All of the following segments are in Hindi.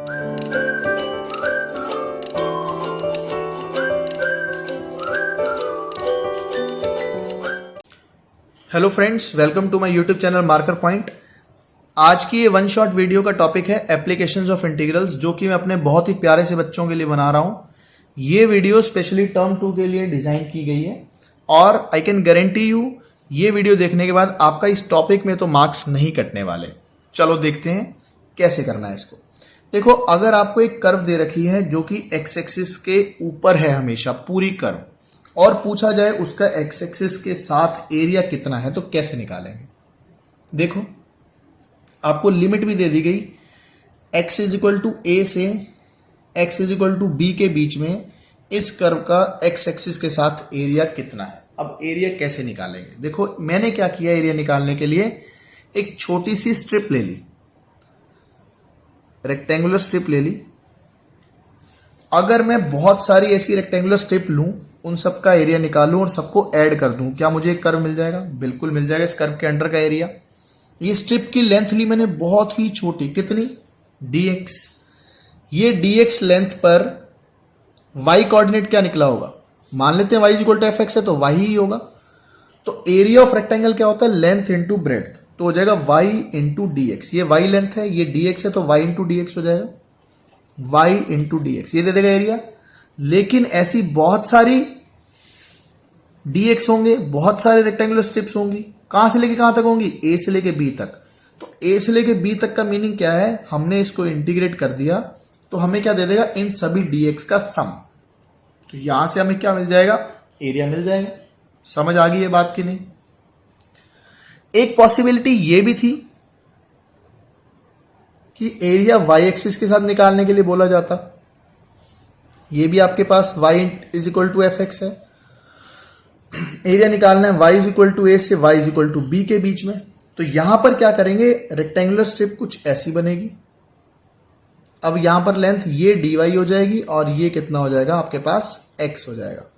Hello friends, welcome to my YouTube channel marker point. आज की ये वन शॉट वीडियो का टॉपिक है एप्लीकेशंस ऑफ इंटीग्रल्स, जो कि मैं अपने बहुत ही प्यारे से बच्चों के लिए बना रहा हूं। ये वीडियो स्पेशली टर्म 2 के लिए डिजाइन की गई है और आई कैन गारंटी यू ये वीडियो देखने के बाद आपका इस टॉपिक में तो मार्क्स नहीं कटने वाले। चलो देखते हैं कैसे करना है इसको। देखो, अगर आपको एक कर्व दे रखी है जो कि एक्स एक्सिस के ऊपर है हमेशा पूरी कर्व, और पूछा जाए उसका एक्स एक्सिस के साथ एरिया कितना है, तो कैसे निकालेंगे। देखो, आपको लिमिट भी दे दी गई, x is equal to a से x is equal to b के बीच में इस कर्व का एक्स एक्सिस के साथ एरिया कितना है। अब एरिया कैसे निकालेंगे। देखो, मैंने क्या किया, एरिया निकालने के लिए एक छोटी सी स्ट्रिप ले ली, रेक्टेंगुलर स्ट्रिप ले ली। अगर मैं बहुत सारी ऐसी रेक्टेंगुलर स्ट्रिप लूं, उन सब का एरिया निकालूं और सबको ऐड कर दूं, क्या मुझे एक कर्व मिल जाएगा? बिल्कुल मिल जाएगा। इस कर्व के अंडर का एरिया, ये स्ट्रिप की लेंथ ली मैंने बहुत ही छोटी, कितनी? dx। ये dx लेंथ पर y कोऑर्डिनेट क्या निकला होगा? मान लेते हैं y इक्वल टू fx है, तो y ही होगा। तो एरिया ऑफ रेक्टेंगल क्या होता है? लेंथ इंटू ब्रेड्थ, तो हो जाएगा y इंटू dx। ये y लेंथ है, ये dx है, तो y इंटू dx हो जाएगा, y इंटू dx। ये दे देगा एरिया। लेकिन ऐसी बहुत सारी dx होंगे, बहुत सारे रेक्टेंगुलर स्ट्रिप्स होंगी। कहां से लेके कहां तक होंगी? a से लेके b तक। तो a से लेके b तक का मीनिंग क्या है? हमने इसको इंटीग्रेट कर दिया तो हमें क्या दे देगा? इन सभी dx का सम। तो यहां से हमें क्या मिल जाएगा? एरिया मिल जाएगा। समझ आ गई ये बात की नहीं? एक पॉसिबिलिटी ये भी थी कि एरिया y एक्सिस के साथ निकालने के लिए बोला जाता। ये भी आपके पास y is equal to f x है, एरिया निकालना है y is equal to a से y is equal to b के बीच में। तो यहां पर क्या करेंगे? रेक्टेंगुलर स्ट्रिप कुछ ऐसी बनेगी। अब यहां पर लेंथ ये dy हो जाएगी और ये कितना हो जाएगा? आपके पास x हो जाएगा।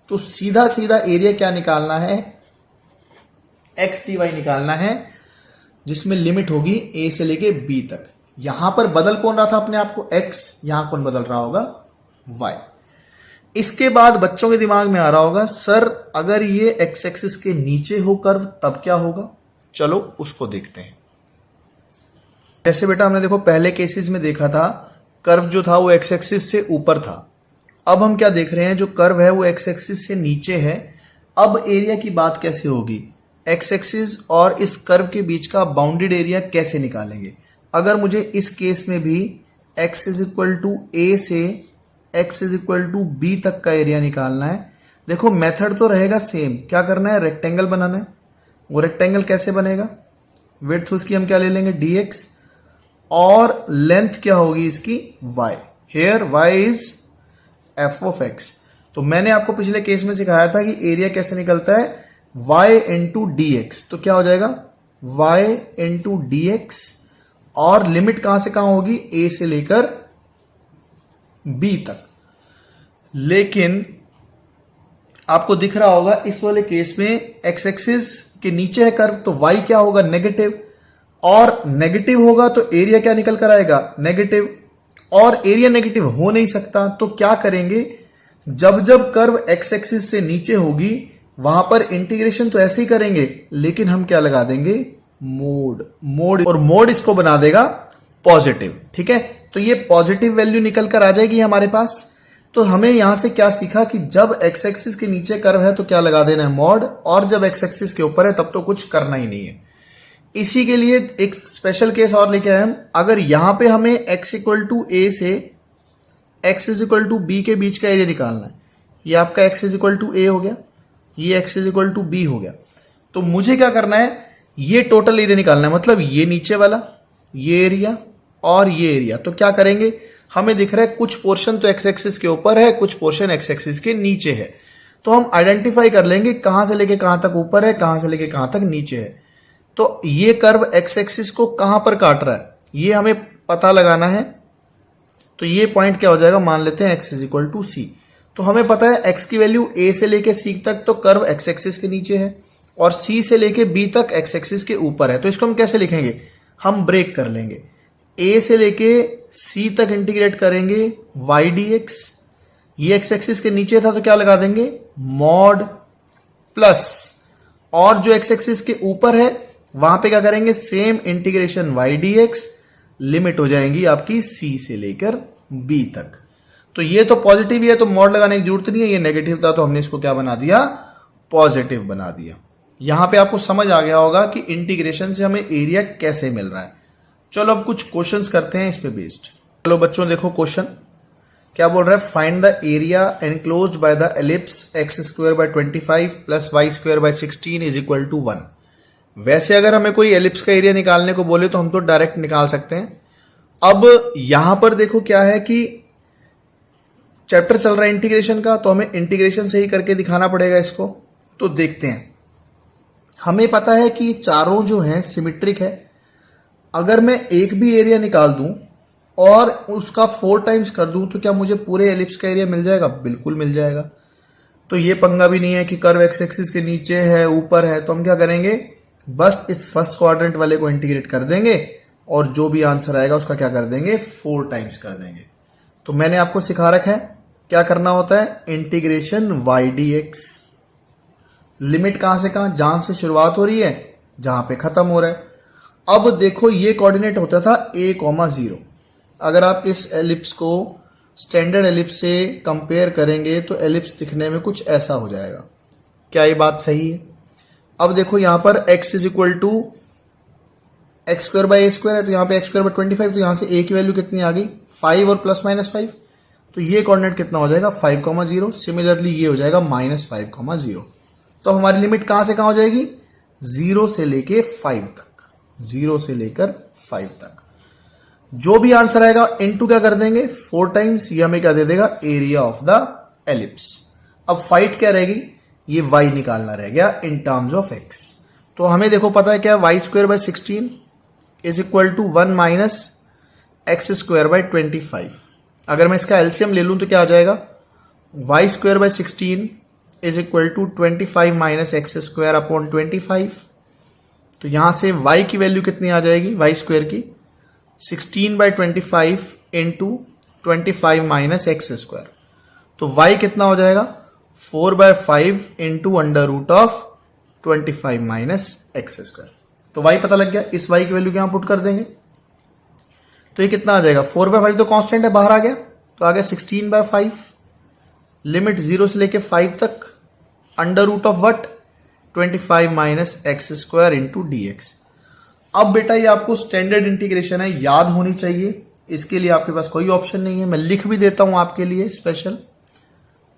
तो सीधा सीधा एरिया क्या निकालना है? x dy निकालना है, जिसमें लिमिट होगी a से लेके b तक। यहां पर बदल कौन रहा था अपने आप को? x। यहां कौन बदल रहा होगा? y। इसके बाद बच्चों के दिमाग में आ रहा होगा, सर अगर ये एक्स एक्सिस के नीचे हो कर्व तब क्या होगा? चलो उसको देखते हैं। जैसे बेटा हमने देखो पहले केसेस में देखा था, कर्व जो था वो एक्स एक्सिस से ऊपर था। अब हम क्या देख रहे हैं? जो कर्व है वो एक्स एक्सिस से नीचे है। अब एरिया की बात कैसे होगी? एक्स एक्सिस और इस कर्व के बीच का बाउंडेड एरिया कैसे निकालेंगे? अगर मुझे इस केस में भी x is equal to a से x is equal to b तक का एरिया निकालना है, देखो मेथड तो रहेगा सेम। क्या करना है? रेक्टेंगल बनाना है। वो रेक्टेंगल कैसे बनेगा? विड्थ उसकी हम क्या ले लेंगे? dx, और लेंथ क्या होगी इसकी? y। Here y is f of x। तो मैंने आपको पिछले केस में सिखाया था कि एरिया कैसे निकलता है? y into dx। तो क्या हो जाएगा? y इंटू dx, और लिमिट कहां से कहां होगी? a से लेकर b तक। लेकिन आपको दिख रहा होगा इस वाले केस में एक्स एक्सिस के नीचे है कर्व, तो y क्या होगा? नेगेटिव। और नेगेटिव होगा तो एरिया क्या निकल कर आएगा? नेगेटिव। और एरिया नेगेटिव हो नहीं सकता, तो क्या करेंगे? जब जब कर्व एक्स एक्सिस से नीचे होगी वहां पर इंटीग्रेशन तो ऐसे ही करेंगे, लेकिन हम क्या लगा देंगे? मोड। और मोड इसको बना देगा पॉजिटिव। ठीक है, तो ये पॉजिटिव वैल्यू निकल कर आ जाएगी हमारे पास। तो हमें यहां से क्या सीखा कि जब एक्स एक्सिस के नीचे कर्व है तो क्या लगा देना है? मॉड, और जब एक्स एक्सिस के ऊपर है तब तो कुछ करना ही नहीं है। इसी के लिए एक स्पेशल केस और लेके आए हम। अगर यहां पे हमें x इक्वल टू ए से x is equal to b के बीच का एरिया निकालना है, ये आपका x is equal to a हो गया, ये x is equal to b हो गया। तो मुझे क्या करना है? ये टोटल एरिया निकालना है, मतलब ये नीचे वाला, ये एरिया और ये एरिया। तो क्या करेंगे? हमें दिख रहा है कुछ पोर्शन तो एक्स एक्सिस के ऊपर है, कुछ पोर्शन एक्स एक्सिस के नीचे है। तो हम आइडेंटिफाई कर लेंगे कहां से लेके कहां तक ऊपर है, कहां से लेके कहां तक नीचे है। तो ये कर्व एक्स एक्सिस को कहां पर काट रहा है, ये हमें पता लगाना है। तो ये पॉइंट क्या हो जाएगा? मान लेते हैं x इज इक्वल टू सी। तो हमें पता है x की वैल्यू a से लेके c तक तो कर्व x एक्सिस के नीचे है, और c से लेके b तक x एक्सिस के ऊपर है। तो इसको हम कैसे लिखेंगे? हम ब्रेक कर लेंगे। ए से लेके सी तक इंटीग्रेट करेंगे वाई डी एक्स, ये एक्स एक्सिस के नीचे था तो क्या लगा देंगे मॉड प्लस, और जो एक्स एक्सिस के ऊपर है वहां पे क्या करेंगे same integration y d x, limit हो जाएंगी आपकी सी से लेकर बी तक। तो ये तो पॉजिटिव ही है तो मॉड लगाने की जरूरत नहीं है, ये नेगेटिव था तो हमने इसको क्या बना दिया पॉजिटिव बना दिया। यहां पे आपको समझ आ गया होगा कि इंटीग्रेशन से हमें एरिया कैसे मिल रहा है। चलो अब कुछ क्वेश्चंस करते हैं इस पे बेस्ड। चलो बच्चों देखो क्वेश्चन क्या बोल रहा है, find the area enclosed by the ellipse x square by 25 plus y square by 16 is equal to 1। वैसे अगर हमें कोई एलिप्स का एरिया निकालने को बोले तो हम तो डायरेक्ट निकाल सकते हैं। अब यहां पर देखो क्या है कि चैप्टर चल रहा है इंटीग्रेशन का, तो हमें इंटीग्रेशन से ही करके दिखाना पड़ेगा इसको। तो देखते हैं, हमें पता है कि चारों जो हैं सिमेट्रिक है। अगर मैं एक भी एरिया निकाल दूं और उसका 4 टाइम्स कर दूं तो क्या मुझे पूरे एलिप्स का एरिया मिल जाएगा? बिल्कुल मिल जाएगा। तो ये पंगा भी नहीं है कि कर्व एक्स एक्सिस के नीचे है ऊपर है, तो हम क्या करेंगे बस इस फर्स्ट क्वाड्रेंट वाले को इंटीग्रेट कर देंगे और जो भी आंसर आएगा उसका क्या कर देंगे 4 टाइम्स कर देंगे। तो मैंने आपको सिखा रखा है क्या करना होता है, integration y d x, limit कहां से कहां, जहां से शुरुआत हो रही है जहां पे खत्म हो रहा है। अब देखो ये कोऑर्डिनेट होता था a,0। अगर आप इस एलिप्स को स्टैंडर्ड एलिप्स से कंपेयर करेंगे तो एलिप्स दिखने में कुछ ऐसा हो जाएगा। क्या ये बात सही है? अब देखो यहां पर x is equal to x square by a square है, तो यहां पे एक्स स्क्वायर बाई 25, तो यहां से a की वैल्यू कितनी आ गई 5 और प्लस माइनस 5, तो ये कोऑर्डिनेट कितना हो जाएगा 5,0। सिमिलरली ये हो जाएगा -5,0। तो हमारी लिमिट कहां से कहां हो जाएगी 0 से लेके 5 तक, 0 से लेकर 5 तक। जो भी आंसर आएगा इनटू क्या कर देंगे 4 टाइम्स, ये हमें क्या दे देगा एरिया ऑफ द एलिप्स। अब फाइट क्या रहेगी, ये y निकालना रह गया इन टर्म्स ऑफ x। तो हमें देखो पता है क्या y square by 16 is equal to 1 minus x square by 25। अगर मैं इसका एलसीएम ले लूं तो क्या आ जाएगा y square by 16 is equal to 25 minus x square upon 25। तो यहां से y की वैल्यू कितनी आ जाएगी वाई स्क्वायर की 16 by 25 into 25 minus x square. तो y कितना हो जाएगा 4 by 5 into under root of 25 minus x square. तो y पता लग गया, इस y की वैल्यू यहां पुट कर देंगे तो ये कितना आ जाएगा 4 बाय 5 तो कांस्टेंट है बाहर आ गया, तो आ गया 16 बाय 5, लिमिट 0 से लेके 5 तक, under root of what 25 minus x square into d x. अब बेटा ये आपको स्टैंडर्ड इंटीग्रेशन है, याद होनी चाहिए, इसके लिए आपके पास कोई ऑप्शन नहीं है। मैं लिख भी देता हूं आपके लिए special,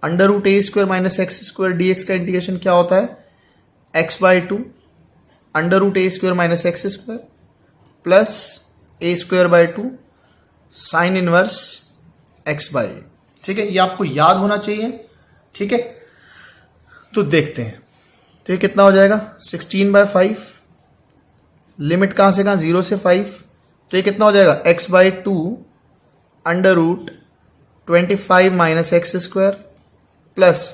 under root A square minus x square D X का इंटीग्रेशन क्या होता है X by 2 under root A square minus x square plus A square by 2 sine inverse X by A. ठीक है, ये आपको याद होना चाहिए। ठीक है, तो देखते हैं, तो ये कितना हो जाएगा 16 बाय 5, लिमिट कहां से कहां 0 से 5, तो ये कितना हो जाएगा X by 2 under root 25 minus x square plus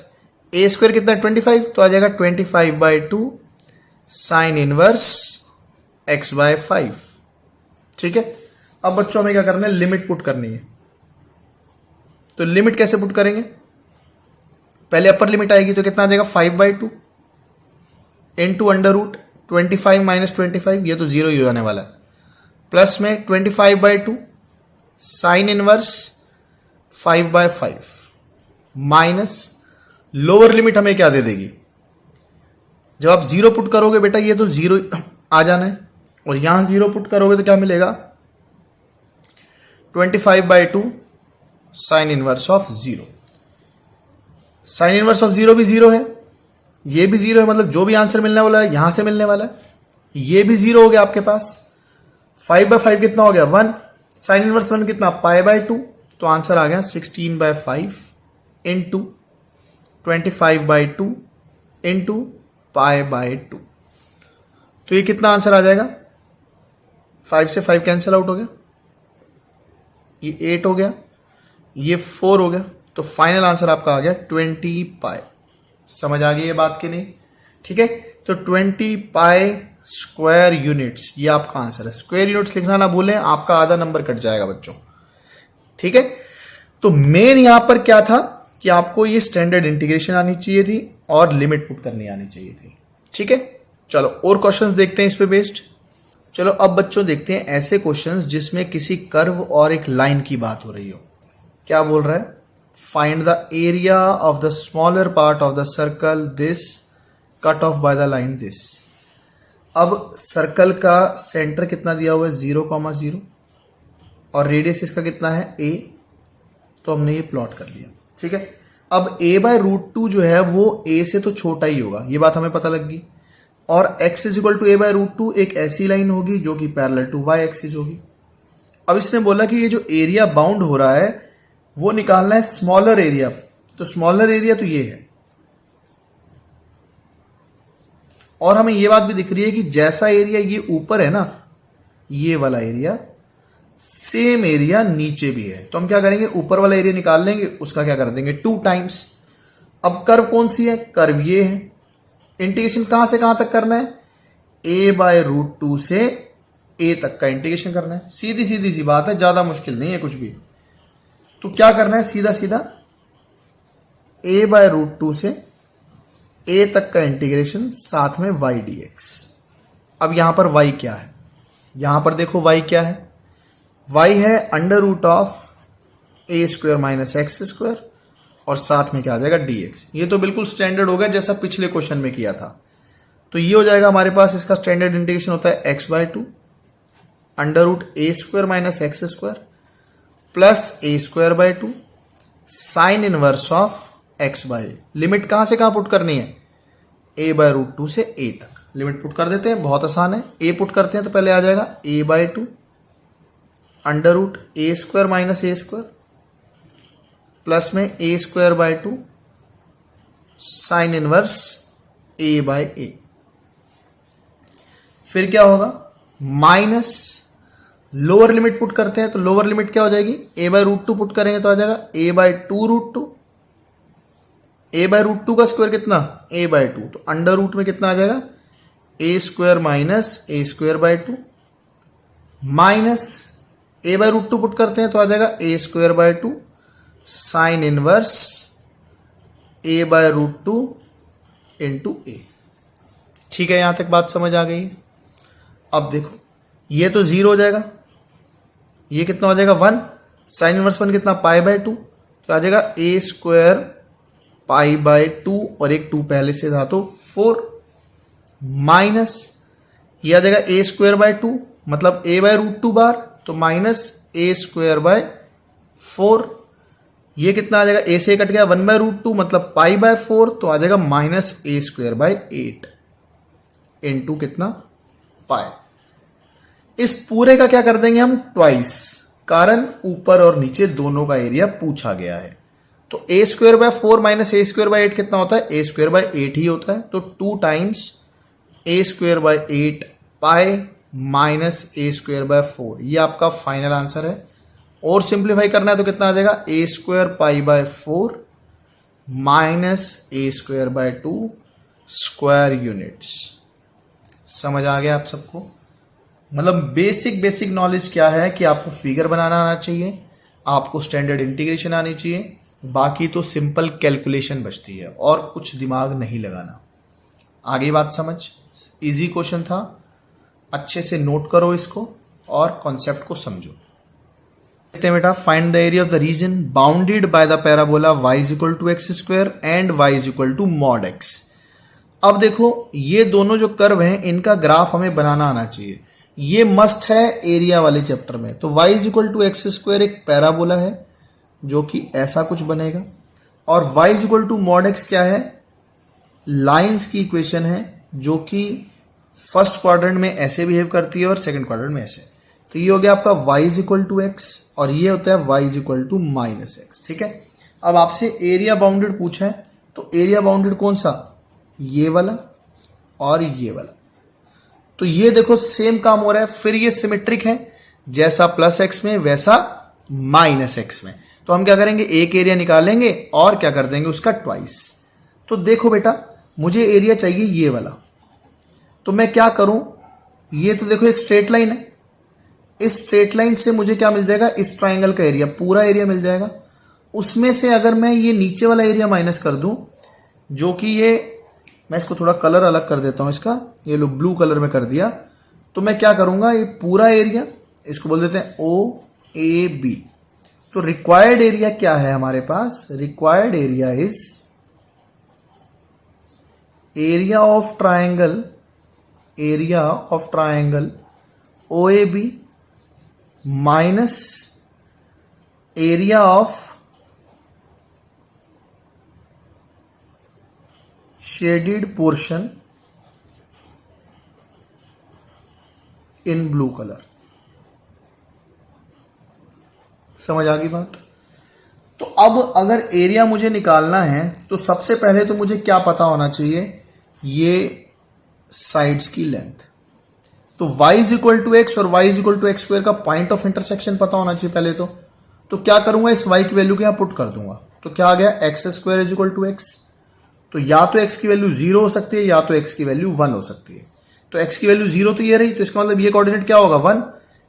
A square कितना 25, तो आ जाएगा 25 bye 2 sine inverse X by 5। ठीक है, अब बच्चों हमें क्या करना है लिमिट पुट करनी है। तो लिमिट कैसे पुट करेंगे, पहले अपर लिमिट आएगी तो कितना आ जाएगा 5 by 2 into under root 25 minus 25, ये तो 0 ही हो जाने वाला है, प्लस में 25 bye 2 sine inverse 5 by 5 minus lower limit हमें क्या दे देगी, जब आप 0 पुट करोगे बेटा ये तो 0 आ जाना है, और यहां 0 पुट करोगे तो क्या मिलेगा 25 bye 2 sine inverse of 0। Sine inverse of 0 भी 0 है, ये भी 0 है, मतलब जो भी आंसर मिलने वाला है यहां से मिलने वाला है, ये भी 0 हो गया आपके पास। 5 बाय 5 कितना हो गया 1, साइन इनवर्स 1 कितना पाई बाय 2, तो आंसर आ गया 16 by 5 into 25 bye 2 into pi by 2। तो ये कितना आंसर आ जाएगा 5 से 5 कैंसिल आउट हो गया, ये 8 हो गया, ये 4 हो गया, तो फाइनल आंसर आपका आ गया 20 पाई। समझ आ गई ये बात कि नहीं? ठीक है, तो 20 पाई स्क्वायर यूनिट्स, ये आपका आंसर है। स्क्वायर यूनिट्स लिखना ना भूलें, आपका आधा नंबर कट जाएगा बच्चों, ठीक है। तो मेन यहां पर क्या था कि आपको ये स्टैंडर्ड इंटीग्रेशन आनी चाहिए थी और लिमिट पुट करनी आनी चाहिए थी, ठीक है। चलो और क्वेश्चंस देखते हैं इस पे बेस्ड। चलो अब बच्चों देखते हैं ऐसे क्वेश्चंस जिसमें किसी कर्व और एक लाइन की बात हो रही हो। क्या बोल रहा है, find the area of the smaller part of the circle this cut off by the line this. अब सर्कल का सेंटर कितना दिया हुआ है 0,0 और रेडियस इसका कितना है a, तो हमने ये प्लॉट कर लिया, ठीक है। अब a/√2 जो है वो a से तो छोटा ही होगा, ये बात हमें पता लग गई। और x = a/√2 एक ऐसी लाइन होगी जो कि पैरेलल टू y एक्सिस होगी। अब इसने बोला कि ये जो एरिया बाउंड हो रहा है वो निकालना है स्मॉलर एरिया, तो स्मॉलर एरिया तो ये है। और हमें ये बात भी दिख रही है कि जैसा एरिया ये ऊपर है ना, ये वाला एरिया, सेम एरिया नीचे भी है। तो हम क्या करेंगे, ऊपर वाला एरिया निकाल लेंगे, उसका क्या कर देंगे 2 टाइम्स। अब कर्व कौन सी है, कर्व ये है। इंटीग्रेशन कहां से कहां तक करना है, a/√2 से a तक का इंटीग्रेशन करना है। सीधी सीधी सी बात है, ज्यादा मुश्किल नहीं है कुछ भी। तो क्या करना है, सीधा सीधा a/√2 से a तक का इंटीग्रेशन, साथ में y dx। अब यहां पर y क्या है, यहां पर देखो y क्या है, y है √a² - x² और साथ में क्या आ जाएगा dx। ये तो बिल्कुल स्टैंडर्ड हो गया जैसा पिछले क्वेश्चन में किया था। तो ये हो जाएगा हमारे पास, इसका स्टैंडर्ड इंटीग्रेशन होता है x/2 √a² - x² plus a²/2 sign inverse of x/a। Limit कहां से कहां पुट करनी है, a/√2 से a तक। लिमिट पुट कर देते हैं, बहुत आसान है। a पुट करते हैं तो पहले आ जाएगा a/2 √a² - a² प्लस में a²/2 साइन इनवर्स a/a। फिर क्या होगा, माइनस लोअर लिमिट पुट करते हैं तो लोअर लिमिट क्या हो जाएगी, a/√2 पुट करेंगे तो आ जाएगा a/2√2। a/√2 का स्क्वायर कितना, a/2, तो अंडर रूट में कितना आ जाएगा a² - a²/2 minus a/√2 put करते हैं तो आ जाएगा a²/2 sine inverse a/√2 into a। ठीक है, यहां तक बात समझ आ गई। अब देखो ये तो 0 हो जाएगा, ये कितना हो जाएगा 1, साइन इनवर्स 1 कितना π/2, तो आ जाएगा a² π/2 और एक 2 पहले से था तो 4 माइनस ये आ जाएगा a²/2 मतलब a/√2 बार, तो माइनस a²/4। ये कितना आ जाएगा, a से कट गया 1/√2 मतलब π/4, तो आ जाएगा माइनस a²/8 इंटू कितना पाई। इस पूरे का क्या कर देंगे हम ट्वाइस, कारण ऊपर और नीचे दोनों का एरिया पूछा गया है। तो a²/4 माइनस a²/8 कितना होता है, a²/8 ही होता है। तो 2 times a²/8 pi minus a²/4, ये आपका फाइनल आंसर है। और सिंप्लीफाई करना है तो कितना आ जाएगा a² π/4 minus a²/2 square units. समझ आ गया आप सबको। मतलब बेसिक नॉलेज क्या है कि आपको फिगर बनाना आना चाहिए, आपको स्टैंडर्ड इंटीग्रेशन आनी चाहिए, बाकी तो सिंपल कैलकुलेशन बचती है और कुछ दिमाग नहीं लगाना। आगे बात समझ, इजी क्वेश्चन था, अच्छे से नोट करो इसको और कॉन्सेप्ट को समझो। देखते हैं बेटा, find the area of the region bounded by the parabola y = x² and y = mod x। अब देखो ये दोनों जो कर्व हैं इनका ग्राफ हमें बनाना आना चाहिए, ये मस्ट है एरिया वाले चैप्टर में। तो y = x² एक पैराबोला है जो कि ऐसा कुछ बनेगा, और y = mod x क्या है, लाइंस की इक्वेशन है जो कि फर्स्ट क्वाड्रेंट में ऐसे बिहेव करती है और सेकंड क्वाड्रेंट में ऐसे। तो ये हो गया आपका y = x और ये होता है y = -x। ठीक है, अब आपसे एरिया बाउंडेड पूछा है, तो एरिया बाउंडेड कौन सा, ये वाला और ये वाला। तो ये देखो सेम काम हो रहा है, फिर ये सिमेट्रिक है, जैसा +x में वैसा -x में। तो हम क्या करेंगे, एक एरिया निकालेंगे और क्या कर देंगे उसका ट्वाइस। तो देखो बेटा, मुझे एरिया चाहिए ये वाला, तो मैं क्या करूं, ये तो देखो एक स्ट्रेट लाइन है, इस स्ट्रेट लाइन से मुझे क्या मिल जाएगा, इस ट्राइंगल का एरिया, पूरा एरिया मिल जाएगा। उसमें से अगर मैं ये नीचे वाला एरिया माइनस कर दूं, जो कि ये, मैं इसको थोड़ा कलर अलग कर देता हूं इसका, ये लो ब्लू कलर में कर दिया, तो मैं क्या करूंगा, ये पूरा एरिया, इसको बोल देते हैं ओ ए बी। तो रिक्वायर्ड एरिया क्या है हमारे पास, required area is area of triangle, area of triangle O A B minus area of shaded portion in blue colour. समझ आ गई बात। तो अब अगर एरिया मुझे निकालना है तो सबसे पहले तो मुझे क्या पता होना चाहिए, ये साइड्स की लेंथ। तो y is equal to x और y is equal to x square का पॉइंट ऑफ इंटरसेक्शन पता होना चाहिए पहले तो क्या करूंगा, इस y की वैल्यू को यहां पुट कर दूंगा। तो क्या आ गया, x square is equal to x. तो या तो x की वैल्यू 0 हो सकती है या तो x की वैल्यू 1 हो सकती है। तो x की वैल्यू 0 तो ये रही, तो इसका मतलब ये कोऑर्डिनेट क्या होगा 1,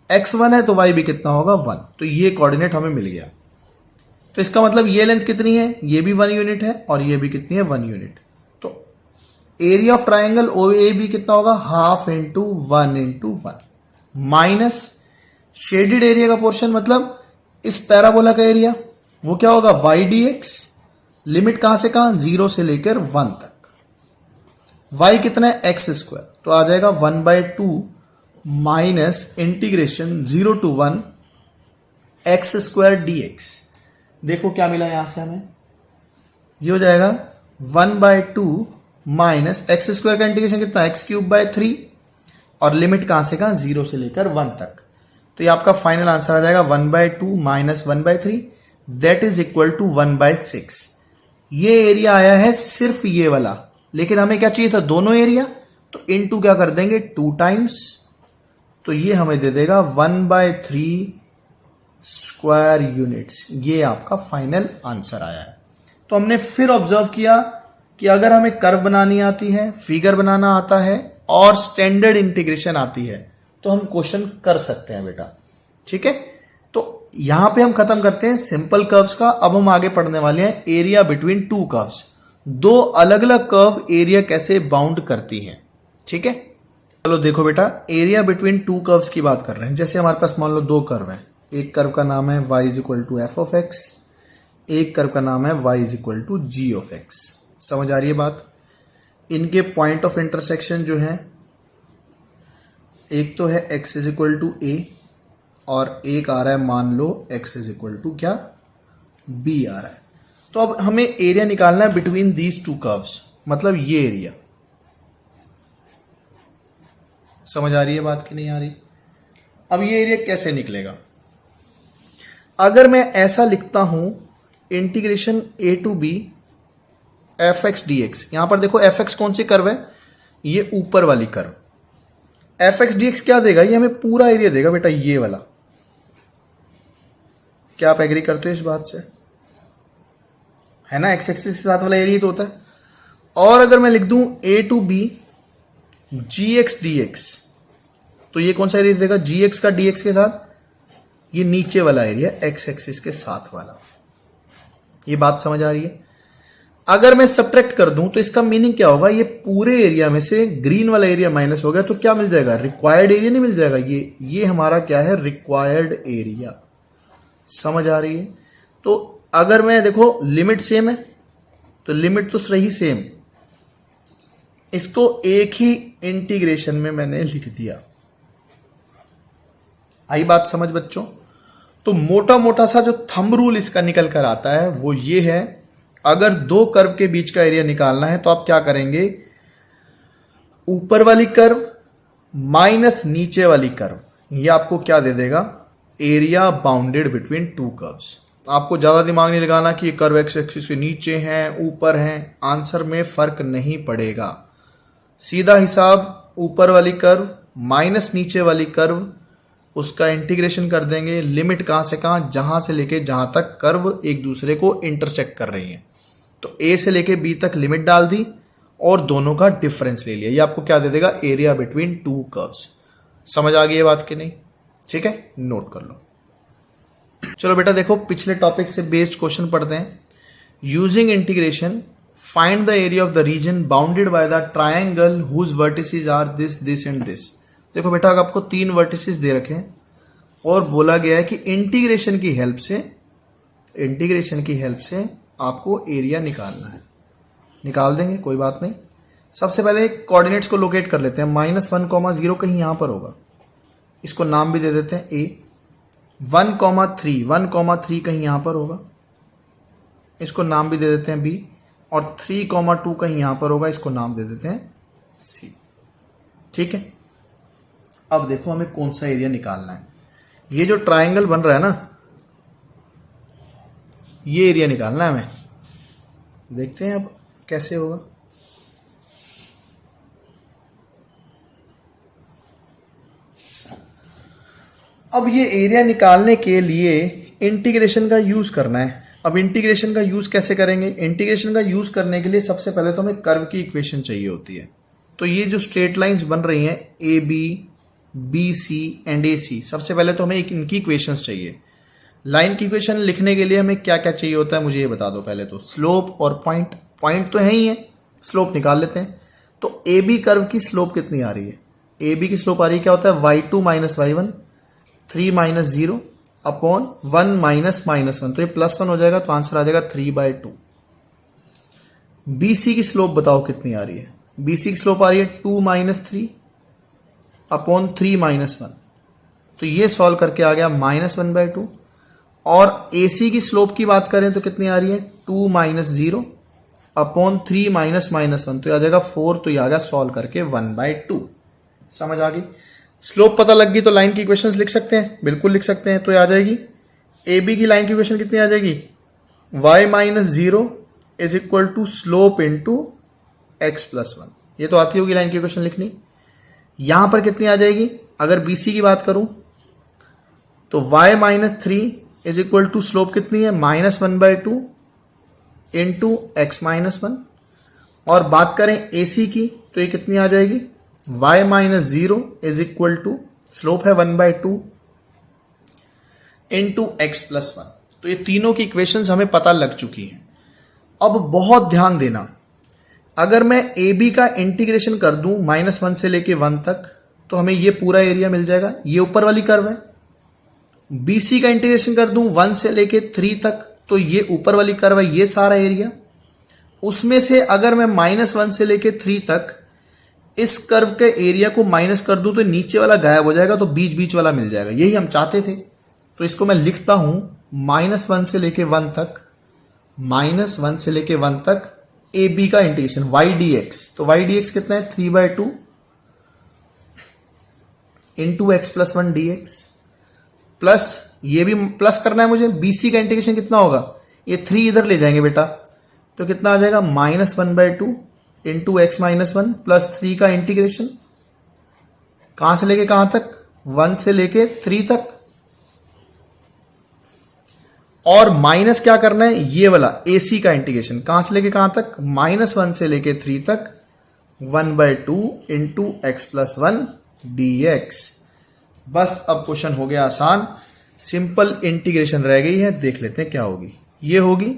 x 1 है तो y भी कितना होगा 1। तो ये कोऑर्डिनेट हमें मिल गया। तो इसका मतलब ये लेंथ कितनी है, ये भी 1 यूनिट है और ये भी कितनी है 1 यूनिट। तो area of triangle O A B कितना होगा, half into 1 into 1 minus shaded area का पोर्शन, मतलब इस पैराबोला का एरिया, वो क्या होगा y dx, लिमिट कहां से कहां, 0 से लेकर 1 तक। y कितना है एक्स स्क्वायर, तो आ जाएगा 1/2 minus integration 0 to 1 x square dx। देखो क्या मिला यहां से हमें, ये हो जाएगा 1/2 माइनस एक्स स्क्वायर का इंटीग्रेशन कितना, एक्स क्यूब बाय 3 और लिमिट कहां से कहां, 0 से लेकर 1 तक। तो ये आपका फाइनल आंसर आ जाएगा 1/2 minus 1/3 that is equal to 1/6। ये एरिया आया है सिर्फ ये वाला, लेकिन हमें क्या चाहिए था, दोनों एरिया। तो इनटू क्या कर देंगे 2 टाइम्स, तो ये हमें दे देगा 1/3 स्क्वायर यूनिट्स। ये आपका फाइनल आंसर आया है। तो हमने फिर ऑब्जर्व किया कि अगर हमें कर्व बनानी आती है, फिगर बनाना आता है और स्टैंडर्ड इंटीग्रेशन आती है तो हम क्वेश्चन कर सकते हैं बेटा। ठीक है, तो यहां पे हम खत्म करते हैं सिंपल कर्व्स का। अब हम आगे पढ़ने वाले हैं एरिया बिटवीन टू कर्व्स, दो अलग अलग कर्व एरिया कैसे बाउंड करती हैं। ठीक है, चलो देखो बेटा, एरिया बिटवीन टू कर्व्स की बात कर रहे हैं। जैसे हमारे पास मान लो दो कर्व है, एक कर्व का नाम है y is equal to f of x, एक कर्व का नाम है y is equal to g of x. समझ आ रही है बात। इनके पॉइंट ऑफ इंटरसेक्शन जो है, एक तो है x is equal to a और एक आ रहा है मान लो x इज इक्वल टू क्या b आ रहा है। तो अब हमें एरिया निकालना है बिटवीन दीज टू कर्व्स, मतलब ये एरिया। समझ आ रही है बात कि नहीं आ रही। अब ये एरिया कैसे निकलेगा, अगर मैं ऐसा लिखता हूं integration a to b f x D x. यहां पर देखो एफ एक्स कौन सी कर्व है, ये ऊपर वाली curve. F x D x क्या देगा, ये हमें पूरा एरिया देगा बेटा, ये वाला। क्या आप एग्री करते हो इस बात से, है ना, एक्स एक्सिस के साथ वाला एरिया तो होता है। और अगर मैं लिख दूं A to B G X D X, तो ये कौन सा एरिया देगा, जी एक्स का डी एक्स के साथ, ये नीचे वाला एरिया एक्स एक्सिस के साथ वाला। ये बात समझ आ रही है। अगर मैं सब्ट्रैक्ट कर दूं तो इसका मीनिंग क्या होगा, ये पूरे एरिया में से ग्रीन वाला एरिया माइनस हो गया, तो क्या मिल जाएगा, रिक्वायर्ड एरिया नहीं मिल जाएगा। ये हमारा क्या है, रिक्वायर्ड एरिया। समझ आ रही है। तो अगर मैं देखो लिमिट सेम है, तो लिमिट तो रही सेम, इसको एक ही इंटीग्रेशन में मैंने लिख दिया। आई बात समझ बच्चों। तो मोटा मोटा सा जो थंब रूल इसका निकल कर आता है वो ये है, अगर दो कर्व के बीच का एरिया निकालना है तो आप क्या करेंगे, ऊपर वाली कर्व माइनस नीचे वाली कर्व, ये आपको क्या दे देगा, area bounded between two curves. आपको ज्यादा दिमाग नहीं लगाना कि ये कर्व एक्स एक्सिस के नीचे हैं ऊपर हैं, आंसर में फर्क नहीं पड़ेगा। सीधा हिसाब, ऊपर वाली कर्व माइनस नीचे वाली कर्व, उसका इंटीग्रेशन कर देंगे। लिमिट कहां से कहां, जहां से लेके जहां तक कर्व एक दूसरे को इंटरसेक्ट कर रही है। तो ए से लेके बी तक लिमिट डाल दी और दोनों का डिफरेंस ले लिया। ये आपको क्या दे देगा, एरिया बिटवीन टू कर्व्स। समझ आ गई ये बात कि नहीं? ठीक है, नोट कर लो। चलो बेटा देखो, पिछले टॉपिक से बेस्ड क्वेश्चन पढ़ते हैं। Using integration find the area of the region bounded by the triangle whose vertices are this this and this. देखो बेटा, आपको 3 वर्टिसेस दे रखे हैं और बोला गया है कि इंटीग्रेशन की हेल्प से आपको एरिया निकालना है। निकाल देंगे, कोई बात नहीं। सबसे पहले कोऑर्डिनेट्स को लोकेट कर लेते हैं। -1, 0 कहीं यहां पर होगा, इसको नाम भी दे देते हैं ए। 1,3 कहीं यहां पर होगा, इसको नाम भी दे देते हैं बी। और 3,2 कहीं यहां पर होगा, इसको नाम दे देते हैं सी। ठीक है, अब देखो हमें कौन सा एरिया निकालना है। ये जो ट्रायंगल बन रहा है ना, ये एरिया निकालना है हमें। देखते हैं अब कैसे होगा। अब ये एरिया निकालने के लिए इंटीग्रेशन का यूज करना है। अब इंटीग्रेशन का यूज कैसे करेंगे? इंटीग्रेशन का यूज करने के लिए सबसे पहले तो हमें कर्व की इक्वेशन चाहिए होती है। तो ये जो स्ट्रेट लाइंस बन रही हैं A B, B C and A C, सबसे पहले तो हमें इनकी इक्वेशंस चाहिए। लाइन की इक्वेशन लिखने के लिए हमें क्या क्या चाहिए होता है मुझे ये बता दो। पहले तो स्लोप और पॉइंट। पॉइंट तो है ही है, स्लोप निकाल लेते हैं। तो ए बी कर्व की स्लोप कितनी आ रही है? ए बी की स्लोप आ रही है, क्या होता है, y2 - y1 3 - 0 अपॉन 1 - -1। तो ये +1 हो जाएगा, तो आंसर आ जाएगा 3/2। BC की स्लोप बताओ कितनी आ रही है? BC की स्लोप आ रही है 2 - 3 अपॉन 3 - 1। तो ये सॉल्व करके आ गया -1/2। और AC की स्लोप की बात करें तो कितनी आ रही है? 2 - 0 अपॉन 3 - -1। तो ये आ जाएगा 4। तो ये आ गया सॉल्व करके 1/2। समझ आ गई? स्लोप पता लग गई तो लाइन की इक्वेशंस लिख सकते हैं, बिल्कुल लिख सकते हैं। तो ये आ जाएगी AB की लाइन की इक्वेशन कितनी आ जाएगी? y - 0 is equal to slope into x + 1। ये तो आती होगी लाइन की इक्वेशन लिखनी। यहां पर कितनी आ जाएगी? अगर BC की बात करूं तो y - 3 is equal to slope कितनी है? -1/2 इंटू x - 1। और बात करें AC की तो ये कितनी आ जाएगी? y - 0 is equal to slope है 1/2 इंटू x + 1। तो ये तीनों की इक्वेशंस हमें पता लग चुकी हैं। अब बहुत ध्यान देना, अगर मैं AB का इंटीग्रेशन कर दूं -1 से लेके 1 तक तो हमें ये पूरा एरिया मिल जाएगा। ये ऊपर वाली कर्व है। BC का इंटीग्रेशन कर दूं 1 से लेके 3 तक तो ये ऊपर वाली कर्व है, ये सारा एरिया। उसमें से अगर मैं -1 से लेके 3 तक इस कर्व के एरिया को माइनस कर दूं तो नीचे वाला गायब हो जाएगा, तो बीच बीच वाला मिल जाएगा। यही हम चाहते थे। तो इसको मैं लिखता हूं -1 से लेके 1 तक, -1 से लेके 1 तक AB का इंटीग्रेशन y dx। तो y dx कितना है? 3/2 इंटू x + 1 dx प्लस, ये भी प्लस करना है मुझे, BC का इंटीग्रेशन कितना होगा? ये 3 इधर ले जाएंगे बेटा, तो कितना आ जाएगा? -1/2 इंटू x - 1 प्लस 3 का इंटीग्रेशन कहां से लेके कहां तक? 1 से लेके 3 तक। और माइनस क्या करना है? ये वाला AC का इंटीग्रेशन कहां से लेके कहां तक? -1 से लेके 3 तक 1/2 इंटू x + 1 dx। बस अब क्वेश्चन हो गया आसान। सिंपल इंटीग्रेशन रह गई है, देख लेते हैं क्या होगी। ये होगी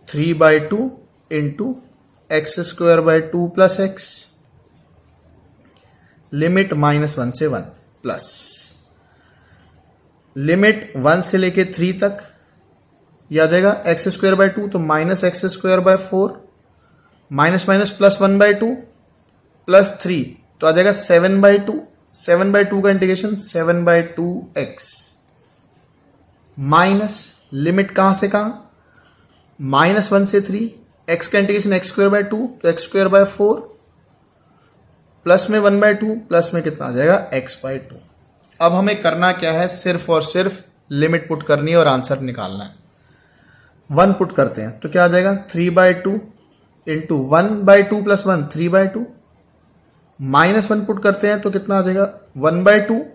3/2 इंटू x² 2 + x लिमिट -1 से 1 प्लस लिमिट 1 से लेके 3 तक, यह आ जाएगा x² 2 तो -x² 4 माइनस माइनस +1/2 प्लस 3 तो आ जाएगा 7/2। 7/2 का इंटीग्रेशन 7/2x माइनस लिमिट कहां से कहां? -1 से 3, x का इंटीग्रेशन x² 2 तो x² 4 प्लस में 1/2 प्लस में कितना आ जाएगा x/2। अब हमें करना क्या है? सिर्फ और सिर्फ लिमिट पुट करनी है और आंसर निकालना है। 1 पुट करते हैं तो क्या आ जाएगा 3/2 इंटू 1/2 प्लस 1 3/2 -1 पुट करते हैं तो कितना आ जाएगा 1/2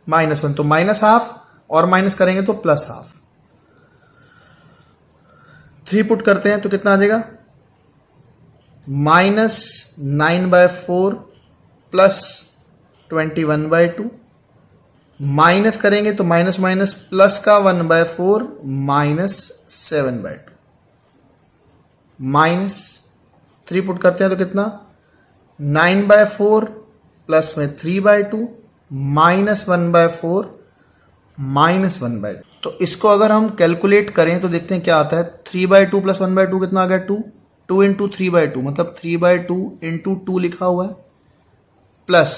-1 तो -½ और माइनस करेंगे तो +½ 3 पुट करते हैं तो कितना आ जाएगा -9/4 प्लस 21/2, माइनस करेंगे तो माइनस माइनस प्लस का 1/4 माइनस 7/2, माइनस 3 पुट करते हैं तो कितना 9/4 प्लस में 3/2 माइनस 1/4 माइनस 1/2। तो इसको अगर हम कैलकुलेट करें तो देखते हैं क्या आता है। 3/2 प्लस 1/2 कितना आ गया 2, 2 इंटू 3/2 मतलब 3/2 इंटू 2 लिखा हुआ है, प्लस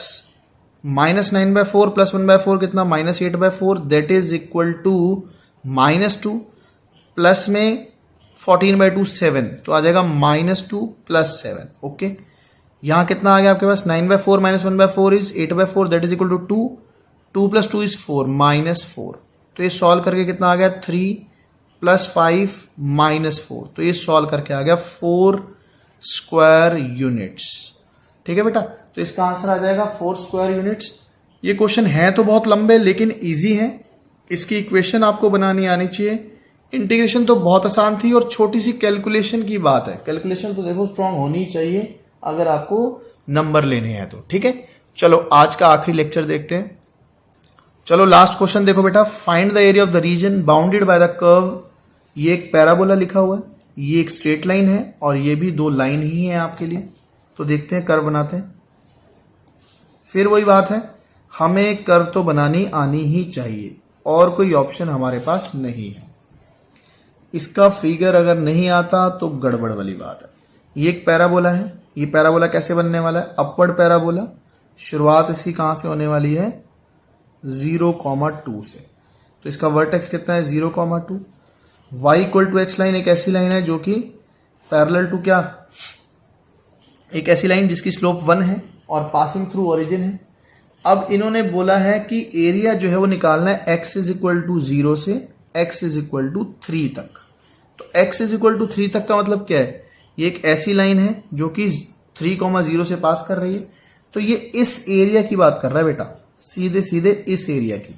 माइनस 9/4 प्लस 1/4 कितना minus 8/4 that is equal to -2 plus में 14/2 7, तो आ जाएगा -2 प्लस 7। ओके, यहां कितना आ गया आपके पास 9/4 minus 1/4 is 8/4 that is equal to 2, 2 plus 2 is 4 -4। तो ये सॉल्व करके कितना आ गया 3 प्लस 5 -4, तो ये सॉल्व करके आ गया 4 स्क्वायर यूनिट्स। ठीक है बेटा, तो इसका आंसर आ जाएगा 4 स्क्वायर यूनिट्स। ये क्वेश्चन है तो बहुत लंबे लेकिन इजी है, इसकी इक्वेशन आपको बनानी आनी चाहिए। इंटीग्रेशन तो बहुत आसान थी और छोटी सी कैलकुलेशन की बात है। कैलकुलेशन तो देखो स्ट्रांग होनी चाहिए अगर आपको नंबर लेने हैं तो। ठीक है, चलो आज का आखिरी लेक्चर देखते हैं। चलो लास्ट क्वेश्चन देखो बेटा, find the area of the region bounded by the curve. ये एक पैराबोला लिखा हुआ है, ये एक स्ट्रेट लाइन है और ये भी दो लाइन ही है आपके लिए। तो देखते हैं, कर्व बनाते हैं। फिर वही बात है, हमें कर्व तो बनानी आनी ही चाहिए और कोई ऑप्शन हमारे पास नहीं है। इसका फिगर अगर नहीं आता तो गड़बड़ वाली बात है। ये एक पैराबोला है, ये पैराबोला कैसे बनने वाला है, अपवर्ड पैराबोला। शुरुआत इसकी कहां से होने वाली है 0,2 से, तो इसका वर्टेक्स कितना है 0,2। y equal to x line एक ऐसी लाइन है जो कि पैरेलल टू क्या, एक ऐसी लाइन जिसकी स्लोप 1 है और पासिंग थ्रू ओरिजिन है। अब इन्होंने बोला है कि एरिया जो है वो निकालना है x इज इक्वल टू 0 से x इज इक्वल टू 3 तक। तो x इज इक्वल टू 3 तक का मतलब क्या है, ये एक ऐसी लाइन है जो कि 3,0 से पास कर रही है। तो ये इस एरिया की बात कर रहा है बेटा, सीधे सीधे इस एरिया की।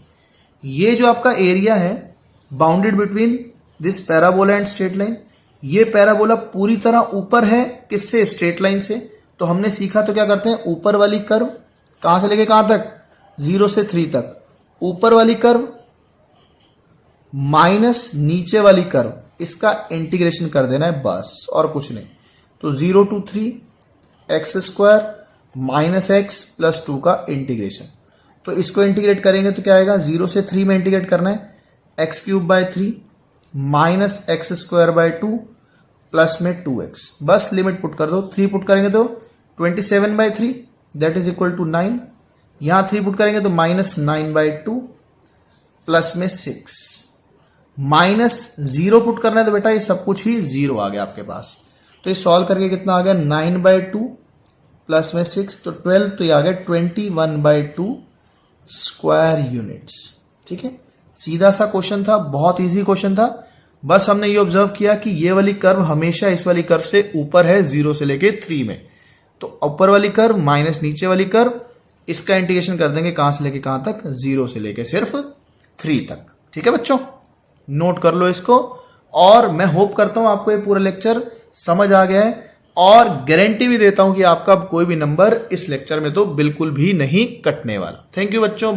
ये जो आपका एरिया है bounded between this parabola and straight line, ये पैराबोला पूरी तरह ऊपर है किससे, स्ट्रेट लाइन से। तो हमने सीखा तो क्या करते हैं, ऊपर वाली कर्व कहां से लेके कहां तक 0 से 3 तक, ऊपर वाली कर्व माइनस नीचे वाली कर्व, इसका इंटीग्रेशन कर देना है बस और कुछ नहीं। तो 0 to 3 x square minus x plus 2 का इंटीग्रेशन। तो इसको इंटीग्रेट करेंगे तो क्या आएगा, 0 से 3 में इंटीग्रेट करना है, x³ 3 minus x square by 2 plus में 2x। बस लिमिट पुट कर दो, 3 पुट करेंगे तो 27/3 दैट इज इक्वल टू 9। यहां 3 पुट करेंगे तो -9/2 प्लस में 6, माइनस 0 पुट करना है तो बेटा ये सब कुछ ही 0 आ गया आपके पास। तो ये सॉल्व करके कितना आ गया 9/2 प्लस में 6, तो 12, तो ये आ गया 21/2 स्क्वायर यूनिट्स। ठीक है, सीधा सा क्वेश्चन था, बहुत इजी क्वेश्चन था। बस हमने ये ऑब्जर्व किया कि ये वाली कर्व हमेशा इस वाली कर्व से ऊपर है 0 से लेके 3 में। तो ऊपर वाली कर्व माइनस नीचे वाली कर्व, इसका इंटीग्रेशन कर देंगे कहां से लेके कहां तक, 0 से लेके सिर्फ 3 तक। ठीक है बच्चों, नोट कर लो इसको। और मैं होप करता हूं आपको ये पूरा लेक्चर समझ आ गया है और गारंटी भी देता हूं कि आपका कोई भी नंबर इस लेक्चर में तो बिल्कुल भी नहीं कटने वाला। थैंक यू बच्चों।